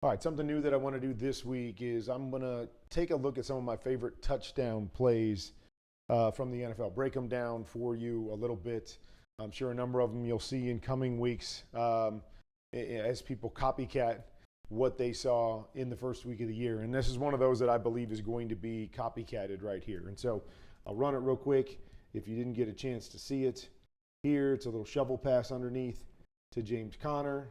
All right, something new that I want to do this week is I'm going to take a look at some of my favorite touchdown plays from the NFL. Break them down for you a little bit. I'm sure a number of them you'll see in coming weeks as people copycat what they saw in the first week of the year. And this is one of those that I believe is going to be copycatted right here. And so I'll run it real quick. If you didn't get a chance to see it here, it's a little shovel pass underneath to James Conner.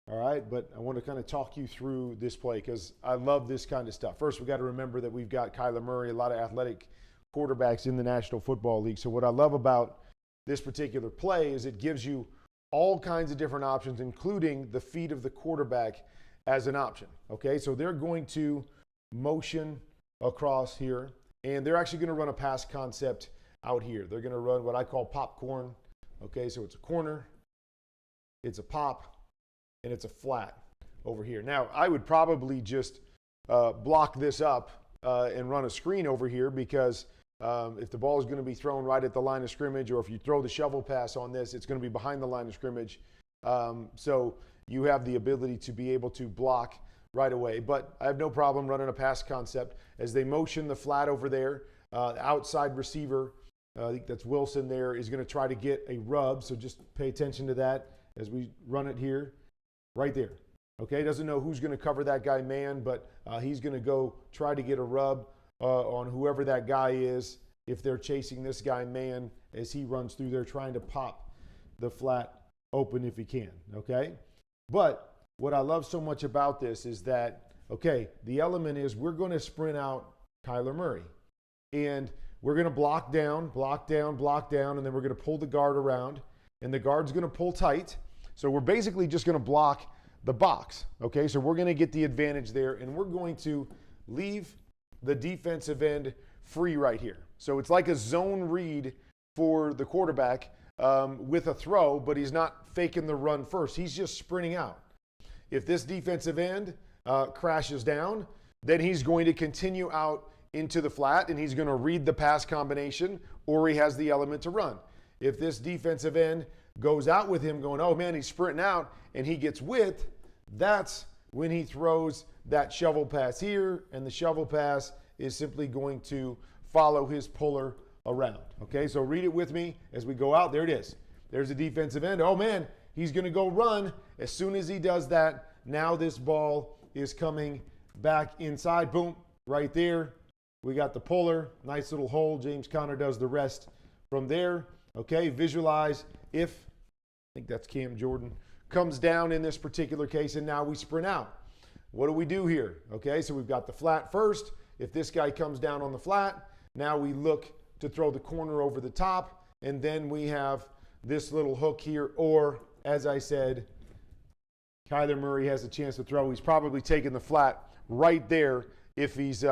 All right, but I want to kind of talk you through this play because I love this kind of stuff. First, we got to remember that we've got Kyler Murray, a lot of athletic quarterbacks in the National Football League. So what I love about this particular play is it gives you all kinds of different options, including the feet of the quarterback as an option. Okay, so they're going to motion across here, and they're actually going to run a pass concept out here. They're going to run what I call popcorn. Okay, so it's a corner, it's a pop, and it's a flat over here. Now, I would probably just block this up and run a screen over here because if the ball is going to be thrown right at the line of scrimmage, or if you throw the shovel pass on this, it's going to be behind the line of scrimmage. So you have the ability to be able to block right away. But I have no problem running a pass concept. As they motion the flat over there, the outside receiver, I think that's Wilson there, is going to try to get a rub. So just pay attention to that as we run it here. Right there. Okay, doesn't know who's going to cover that guy man, but he's going to go try to get a rub on whoever that guy is if they're chasing this guy man as he runs through there trying to pop the flat open if he can. Okay, but what I love so much about this is that, okay, the element is we're going to sprint out Kyler Murray. And we're going to block down, block down, block down, and then we're going to pull the guard around, and the guard's going to pull tight. So we're basically just going to block the box, okay? So we're going to get the advantage there, and we're going to leave the defensive end free right here. So it's like a zone read for the quarterback with a throw, but he's not faking the run first. He's just sprinting out. If this defensive end crashes down, then he's going to continue out into the flat, and he's going to read the pass combination, or he has the element to run. If this defensive end goes out with him going, oh man, he's sprinting out, and he gets width, that's when he throws that shovel pass here, and the shovel pass is simply going to follow his puller around. Okay, so read it with me as we go out. There it is. There's the defensive end. Oh man, he's going to go run. As soon as he does that, now this ball is coming back inside. Boom, right there. We got the puller. Nice little hole. James Conner does the rest from there. Okay, visualize if, I think that's Cam Jordan, comes down in this particular case, and now we sprint out. What do we do here? Okay, so we've got the flat first. If this guy comes down on the flat, now we look to throw the corner over the top, and then we have this little hook here, or as I said, Kyler Murray has a chance to throw. He's probably taking the flat right there if he's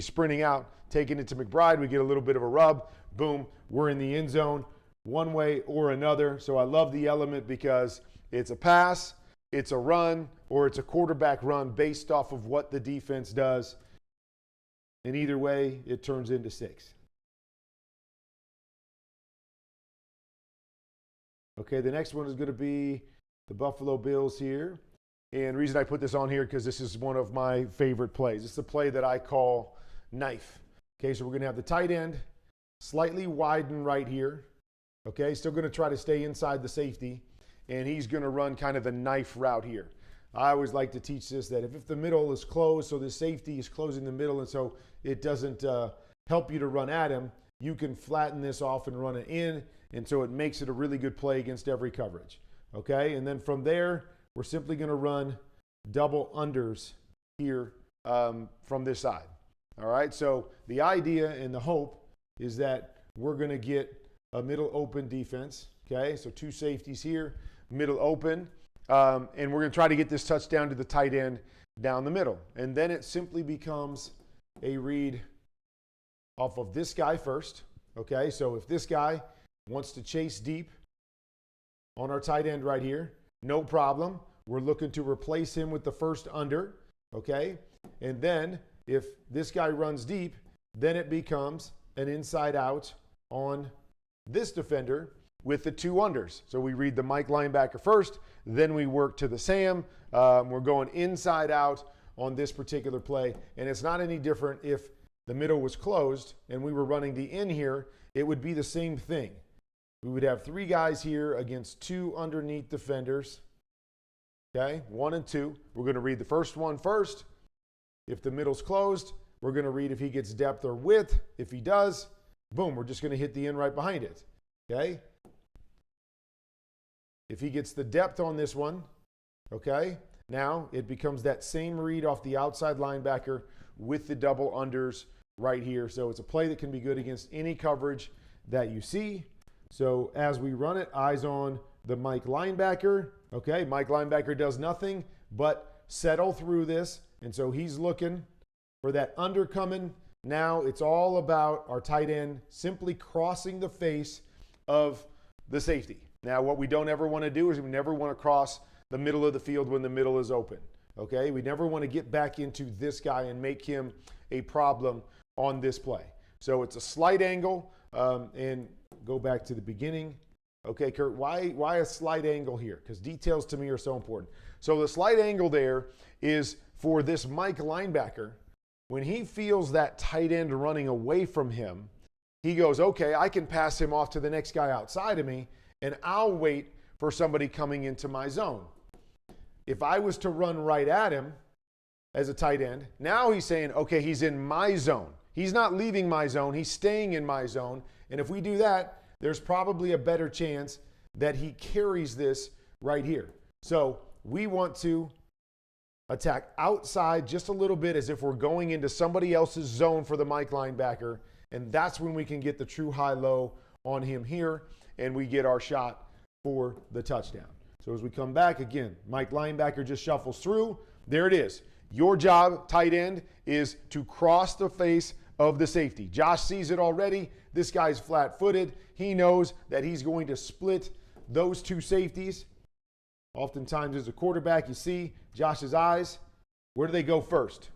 sprinting out, taking it to McBride. We get a little bit of a rub. Boom, we're in the end zone one way or another. So I love the element because it's a pass, it's a run, or it's a quarterback run based off of what the defense does. And either way, it turns into 6. Okay, the next one is going to be the Buffalo Bills here. And the reason I put this on here because this is one of my favorite plays. It's the play that I call knife. Okay, so we're going to have the tight end slightly widen right here. Okay, still going to try to stay inside the safety, and he's going to run kind of the knife route here. I always like to teach this that if the middle is closed, so the safety is closing the middle, and so it doesn't help you to run at him, you can flatten this off and run it in, and so it makes it a really good play against every coverage. Okay, and then from there, we're simply going to run double unders here from this side. All right, so the idea and the hope is that we're going to get a middle open defense. Okay, so 2 safeties here, middle open, and we're going to try to get this touchdown to the tight end down the middle. And then it simply becomes a read off of this guy first. Okay, so if this guy wants to chase deep on our tight end right here, no problem. We're looking to replace him with the first under. Okay, and then if this guy runs deep, then it becomes an inside out on this defender, with the two unders. So we read the Mike linebacker first, then we work to the Sam. We're going inside out on this particular play, and it's not any different if the middle was closed and we were running the in here. It would be the same thing. We would have three guys here against two underneath defenders. Okay, 1 and 2. We're going to read the first one first. If the middle's closed, we're going to read if he gets depth or width. If he does, boom, we're just going to hit the in right behind it. Okay? If he gets the depth on this one, okay, now it becomes that same read off the outside linebacker with the double unders right here. So it's a play that can be good against any coverage that you see. So as we run it, eyes on the Mike linebacker. Okay, Mike linebacker does nothing but settle through this. And so he's looking for that under coming. Now it's all about our tight end simply crossing the face of the safety. Now what we don't ever want to do is we never want to cross the middle of the field when the middle is open. Okay, we never want to get back into this guy and make him a problem on this play. So it's a slight angle, and go back to the beginning. Okay, Kurt, why a slight angle here? Because details to me are so important. So the slight angle there is for this Mike linebacker. When he feels that tight end running away from him, he goes, okay, I can pass him off to the next guy outside of me, and I'll wait for somebody coming into my zone. If I was to run right at him as a tight end, now he's saying, okay, he's in my zone. He's not leaving my zone. He's staying in my zone. And if we do that, there's probably a better chance that he carries this right here. So we want to attack outside just a little bit as if we're going into somebody else's zone for the Mike linebacker. And that's when we can get the true high-low on him here, and we get our shot for the touchdown. So as we come back, again, Mike linebacker just shuffles through. There it is. Your job, tight end, is to cross the face of the safety. Josh sees it already. This guy's flat-footed. He knows that he's going to split those two safeties. Oftentimes as a quarterback, you see Josh's eyes. Where do they go first?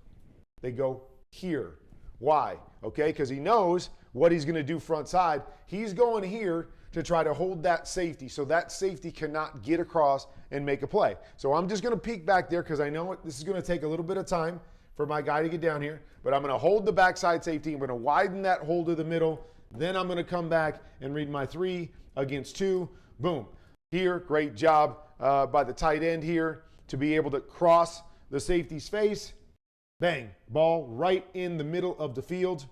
They go here. Why? Okay, because he knows what he's going to do front side. He's going here to try to hold that safety so that safety cannot get across and make a play. So I'm just going to peek back there because I know this is going to take a little bit of time for my guy to get down here. But I'm going to hold the backside safety. I'm going to widen that hold of the middle. Then I'm going to come back and read my 3 against 2. Boom. Here, great job by the tight end here to be able to cross the safety's face. Bang. Ball right in the middle of the field.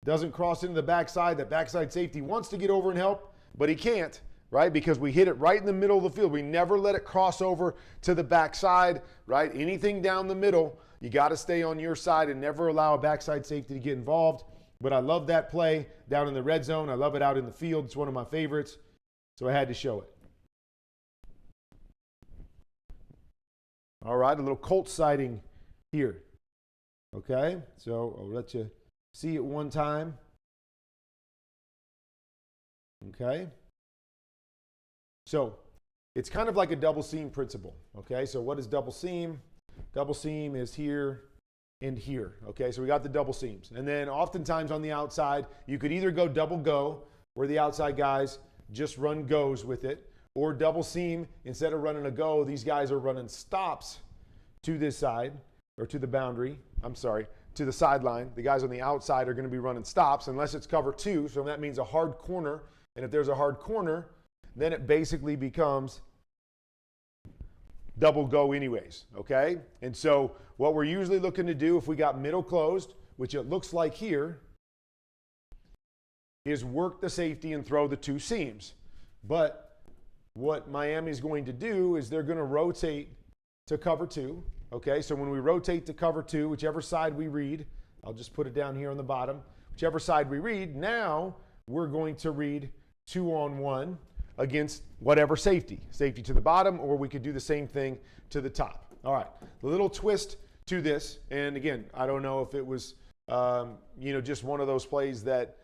Doesn't cross into the backside. That backside safety wants to get over and help, but he can't, right? Because we hit it right in the middle of the field. We never let it cross over to the backside, right? Anything down the middle, you got to stay on your side and never allow a backside safety to get involved. But I love that play down in the red zone. I love it out in the field. It's one of my favorites, so I had to show it. All right, a little Colt sighting here. Okay, so I'll let you see it one time. Okay. So it's kind of like a double seam principle. Okay, so what is double seam? Double seam is here and here. Okay, so we got the double seams. And then oftentimes on the outside, you could either go double go, where the outside guys just run goes with it, or double seam, instead of running a go, these guys are running stops to this side, or to the boundary, to the sideline. The guys on the outside are going to be running stops unless it's cover 2, so that means a hard corner. And if there's a hard corner, then it basically becomes double go anyways, okay? And so what we're usually looking to do if we got middle closed, which it looks like here, is work the safety and throw the 2 seams. But what Miami's going to do is they're going to rotate to cover 2. Okay, so when we rotate to cover 2, whichever side we read, I'll just put it down here on the bottom. Whichever side we read, now we're going to read 2-on-1 against whatever safety. Safety to the bottom, or we could do the same thing to the top. All right, a little twist to this. And again, I don't know if it was, just one of those plays that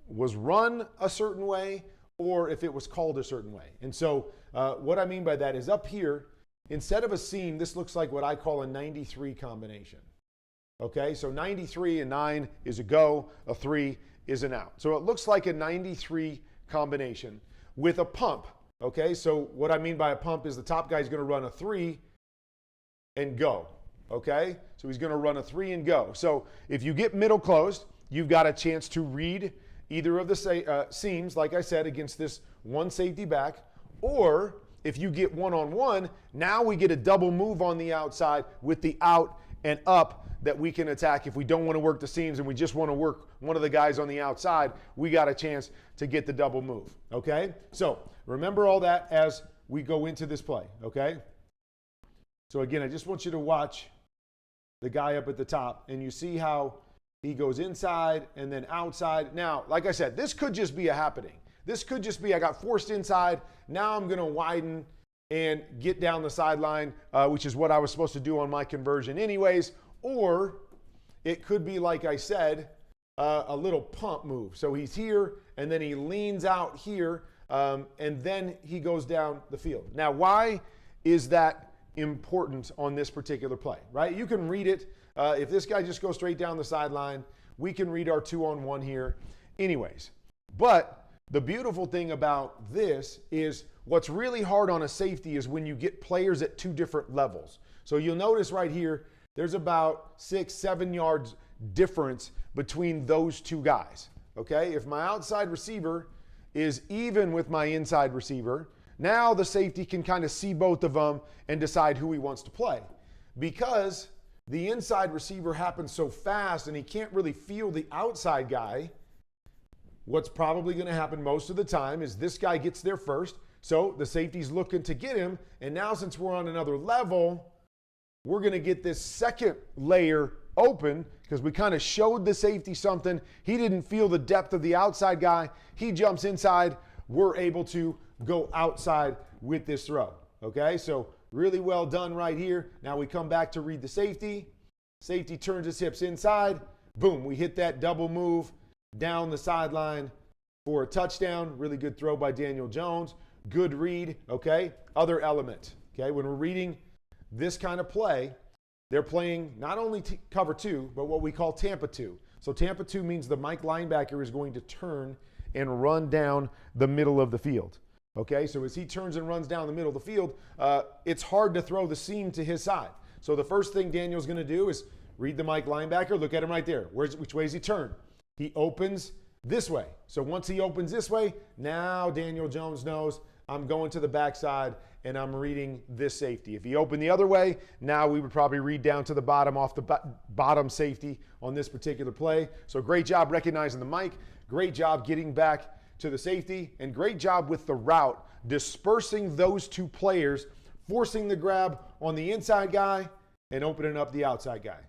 was run a certain way or if it was called a certain way. And so what I mean by that is up here, instead of a seam, this looks like what I call a 93 combination. Okay, so 93 and 9 is a go, a 3 is an out. So it looks like a 93 combination with a pump. Okay, so what I mean by a pump is the top guy is going to run a 3 and go. Okay, so he's going to run a 3 and go. So if you get middle closed, you've got a chance to read either of the seams, like I said, against this one safety back, or if you get one-on-one, now we get a double move on the outside with the out and up that we can attack. If we don't want to work the seams and we just want to work one of the guys on the outside, we got a chance to get the double move. Okay, so remember all that as we go into this play. Okay, so again, I just want you to watch the guy up at the top, and you see how he goes inside and then outside. Now, like I said, this could just be a happening. This could just be I got forced inside. Now I'm going to widen and get down the sideline, which is what I was supposed to do on my conversion anyways. Or it could be, like I said, a little pump move. So he's here, and then he leans out here, and then he goes down the field. Now, why is that important on this particular play, right? You can read it. If this guy just goes straight down the sideline, we can read our 2-on-1 here anyways. But the beautiful thing about this is what's really hard on a safety is when you get players at two different levels. So you'll notice right here, there's about 6-7 yards difference between those two guys. Okay, if my outside receiver is even with my inside receiver, now the safety can kind of see both of them and decide who he wants to play. Because the inside receiver happens so fast and he can't really feel the outside guy, what's probably going to happen most of the time is this guy gets there first. So the safety's looking to get him. And now since we're on another level, we're going to get this second layer open because we kind of showed the safety something. He didn't feel the depth of the outside guy. He jumps inside. We're able to go outside with this throw. Okay, so really well done right here. Now we come back to read the safety. Safety turns his hips inside. Boom, we hit that double move down the sideline for a touchdown. Really good throw by Daniel Jones. Good read, okay? Other element, okay? When we're reading this kind of play, they're playing not only cover 2, but what we call Tampa 2. So Tampa 2 means the Mike linebacker is going to turn and run down the middle of the field. Okay, so as he turns and runs down the middle of the field, it's hard to throw the seam to his side. So the first thing Daniel's going to do is read the Mike linebacker. Look at him right there. Which way is he turn? He opens this way. So once he opens this way, now Daniel Jones knows I'm going to the backside and I'm reading this safety. If he opened the other way, now we would probably read down to the bottom off the bottom safety on this particular play. So great job recognizing the Mike. Great job getting back to the safety, and great job with the route, dispersing those two players, forcing the grab on the inside guy and opening up the outside guy.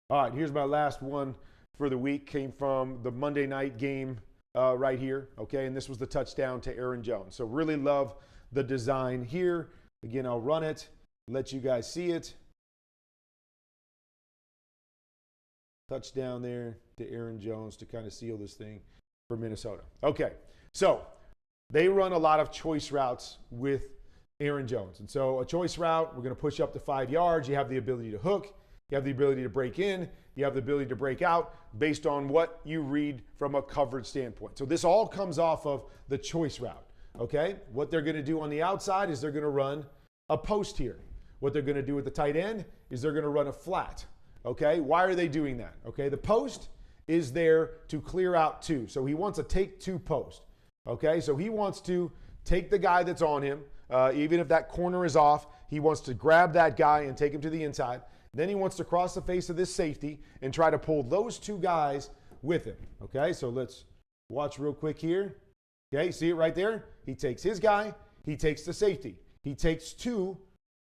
All right, here's my last one for the week. Came from the Monday night game right here, okay? And this was the touchdown to Aaron Jones. So really love the design here. Again, I'll run it, let you guys see it. Touchdown there to Aaron Jones to kind of seal this thing for Minnesota. Okay, so they run a lot of choice routes with Aaron Jones. And so a choice route, we're going to push up to 5 yards. You have the ability to hook. You have the ability to break in. You have the ability to break out based on what you read from a coverage standpoint. So this all comes off of the choice route, okay? What they're going to do on the outside is they're going to run a post here. What they're going to do at the tight end is they're going to run a flat. Okay, why are they doing that? Okay, the post is there to clear out 2. So he wants a take 2 post. Okay, so he wants to take the guy that's on him, even if that corner is off, he wants to grab that guy and take him to the inside. Then he wants to cross the face of this safety and try to pull those 2 guys with him. Okay, so let's watch real quick here. Okay, see it right there? He takes his guy, he takes the safety. He takes 2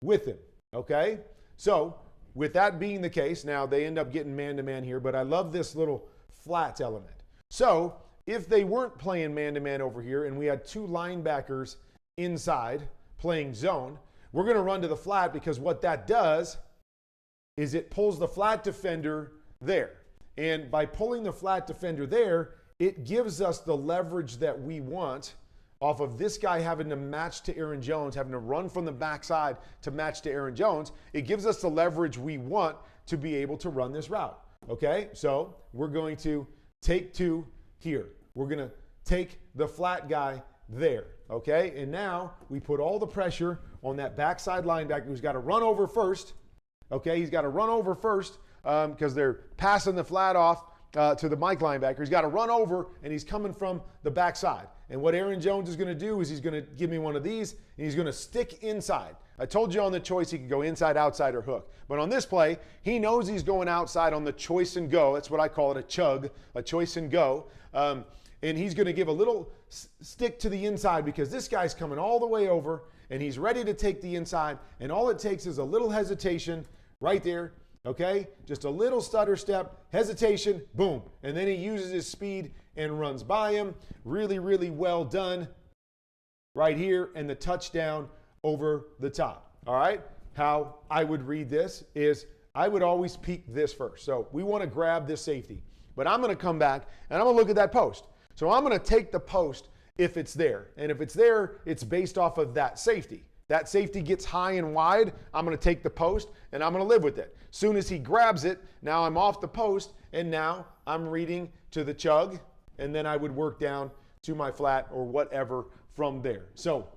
with him. Okay, so with that being the case, now they end up getting man-to-man here, but I love this little flat element. So if they weren't playing man-to-man over here and we had 2 linebackers inside playing zone, we're going to run to the flat because what that does is it pulls the flat defender there. And by pulling the flat defender there, it gives us the leverage that we want off of this guy having to match to Aaron Jones, having to run from the backside to match to Aaron Jones. It gives us the leverage we want to be able to run this route. Okay, so we're going to take 2 here. We're going to take the flat guy there, okay? And now we put all the pressure on that backside linebacker who's got to run over first, okay? He's got to run over first because they're passing the flat off to the Mike linebacker. He's got to run over, and he's coming from the backside. And what Aaron Jones is going to do is he's going to give me one of these, and he's going to stick inside. I told you on the choice he could go inside, outside, or hook. But on this play, he knows he's going outside on the choice and go. That's what I call it, a chug, a choice and go. And he's going to give a little stick to the inside because this guy's coming all the way over, and he's ready to take the inside. And all it takes is a little hesitation right there, okay? Just a little stutter step, hesitation, boom. And then he uses his speed and runs by him. Really, really well done right here, and the touchdown over the top. All right? How I would read this is I would always peek this first. So we want to grab this safety. But I'm going to come back, and I'm going to look at that post. So I'm going to take the post if it's there. And if it's there, it's based off of that safety. That safety gets high and wide, I'm going to take the post, and I'm going to live with it. Soon as he grabs it, now I'm off the post, and now I'm reading to the chug, and then I would work down to my flat or whatever from there. So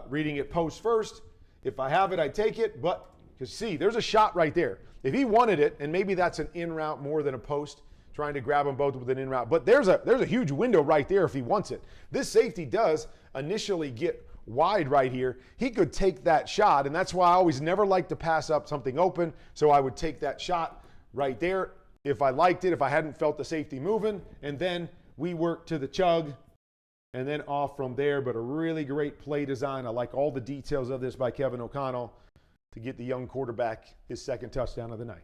reading it post first. If I have it, I take it. But, because see, there's a shot right there. If he wanted it, and maybe that's an in route more than a post, trying to grab them both with an in route. But there's a huge window right there if he wants it. This safety does initially get wide right here. He could take that shot, and that's why I always never like to pass up something open. So I would take that shot right there if I liked it, if I hadn't felt the safety moving, and then we work to the chug and then off from there. But a really great play design. I like all the details of this by Kevin O'Connell to get the young quarterback his second touchdown of the night.